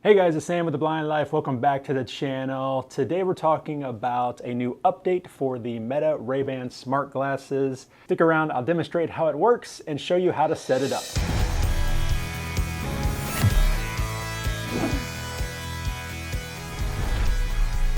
Hey guys, it's Sam with The Blind Life. Welcome back to the channel. Today we're talking about a new update for the Meta Ray-Ban smart glasses. Stick around, I'll demonstrate how it works and show you how to set it up.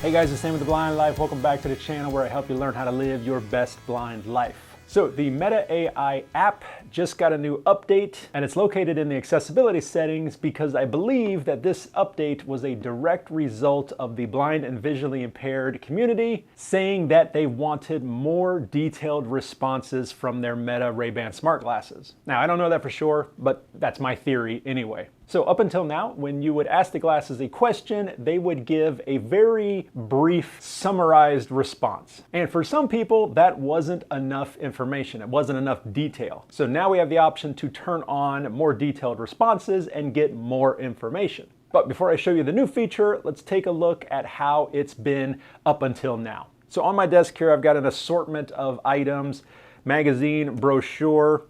Hey guys, it's Sam with The Blind Life. Welcome back to the channel where I help you learn how to live your best blind life. So the Meta AI app just got a new update and it's located in the accessibility settings because I believe that this update was a direct result of the blind and visually impaired community saying that they wanted more detailed responses from their Meta Ray-Ban smart glasses. Now, I don't know that for sure, but that's my theory anyway. So up until now, when you would ask the glasses a question, they would give a very brief, summarized response. And for some people, that wasn't enough information. It wasn't enough detail. So now we have the option to turn on more detailed responses and get more information. But before I show you the new feature, let's take a look at how it's been up until now. So on my desk here, I've got an assortment of items: magazine, brochure,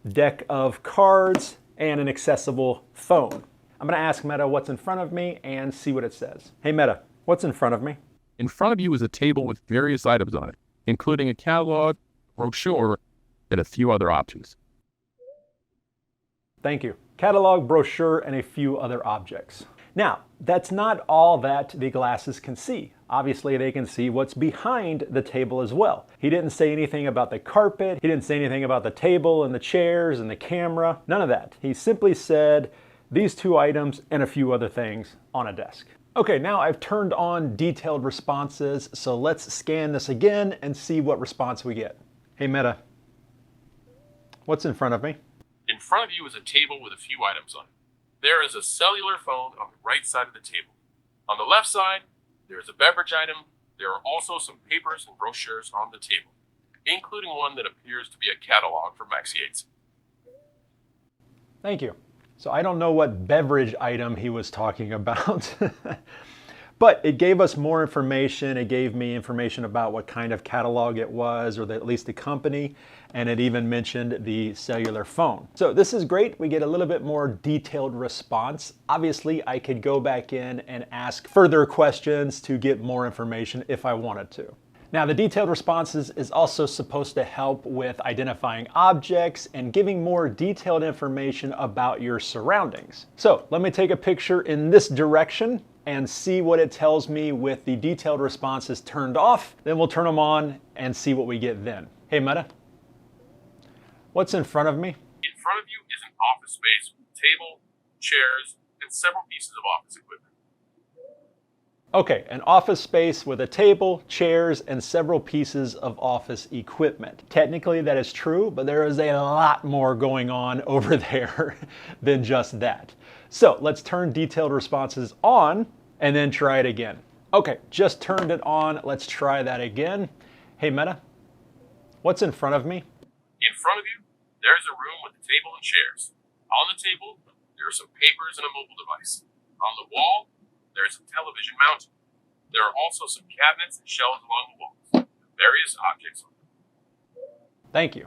deck of cards, and an accessible phone. I'm gonna ask Meta what's in front of me and see what it says. Hey Meta, what's in front of me? In front of you is a table with various items on it, including a catalog, brochure, and a few other options. Thank you. Catalog, brochure, and a few other objects. Now, that's not all that the glasses can see. Obviously, they can see what's behind the table as well. He didn't say anything about the carpet. He didn't say anything about the table and the chairs and the camera. None of that. He simply said these two items and a few other things on a desk. Okay, now I've turned on detailed responses, so let's scan this again and see what response we get. Hey Meta, what's in front of me? In front of you is a table with a few items on it. There is a cellular phone on the right side of the table. On the left side, there is a beverage item. There are also some papers and brochures on the table, including one that appears to be a catalog for Tates. Thank you. So I don't know what beverage item he was talking about, but it gave us more information. It gave me information about what kind of catalog it was, or at least the company, and it even mentioned the cellular phone. So this is great. We get a little bit more detailed response. Obviously, I could go back in and ask further questions to get more information if I wanted to. Now, the detailed responses is also supposed to help with identifying objects and giving more detailed information about your surroundings. So let me take a picture in this direction and see what it tells me with the detailed responses turned off. Then we'll turn them on and see what we get then. Hey Meta, what's in front of me? In front of you is an office space with a table, chairs, and several pieces of office equipment. Okay, an office space with a table, chairs, and several pieces of office equipment. Technically that is true, but there is a lot more going on over there than just that. So let's turn detailed responses on and then try it again. Okay, just turned it on. Let's try that again. Hey Meta, what's in front of me? In front of you, there is a room with a table and chairs. On the table, there are some papers and a mobile device. On the wall, there is a television mounted. There are also some cabinets and shelves along the walls with various objects on them. Thank you.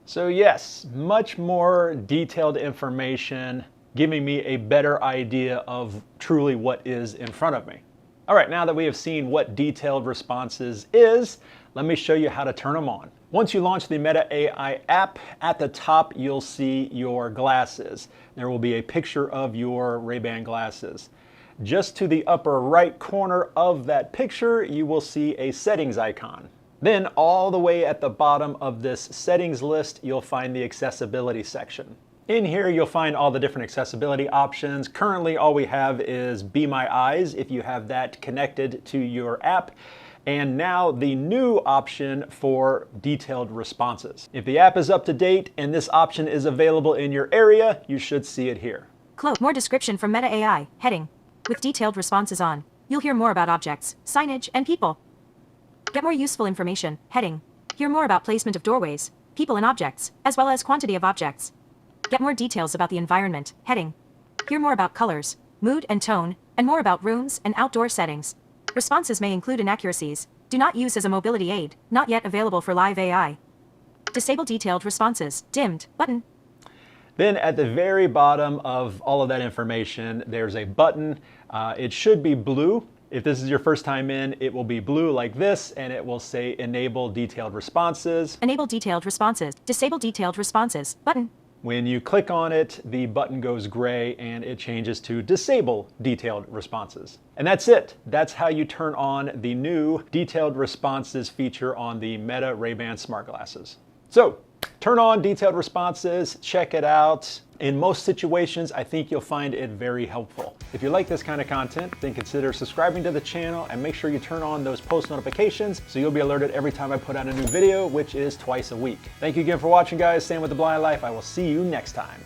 So yes, much more detailed information, giving me a better idea of truly what is in front of me. All right, now that we have seen what detailed responses is, let me show you how to turn them on. Once you launch the Meta AI app, at the top you'll see your glasses. There will be a picture of your Ray-Ban glasses. Just to the upper right corner of that picture, you will see a settings icon. Then all the way at the bottom of this settings list, you'll find the accessibility section. In here, you'll find all the different accessibility options. Currently, all we have is Be My Eyes, if you have that connected to your app. And now the new option for detailed responses. If the app is up to date and this option is available in your area, you should see it here. Close. More description from Meta AI. Heading. With detailed responses on, you'll hear more about objects, signage, and people. Get more useful information. Heading. Hear more about placement of doorways, people and objects, as well as quantity of objects. Get more details about the environment. Heading. Hear more about colors, mood and tone, and more about rooms and outdoor settings. Responses may include inaccuracies. Do not use as a mobility aid. Not yet available for live AI. Disable detailed responses. Dimmed button. Then at the very bottom of all of that information, there's a button. It should be blue. If this is your first time in, it will be blue like this, and it will say Enable Detailed Responses. Enable detailed responses. Disable detailed responses. Button. When you click on it, the button goes gray and it changes to Disable Detailed Responses. And that's it. That's how you turn on the new Detailed Responses feature on the Meta Ray-Ban smart glasses. So, turn on Detailed Responses, check it out. In most situations, I think you'll find it very helpful. If you like this kind of content, then consider subscribing to the channel and make sure you turn on those post notifications so you'll be alerted every time I put out a new video, which is twice a week. Thank you again for watching, guys. Staying with the Blind Life. I will see you next time.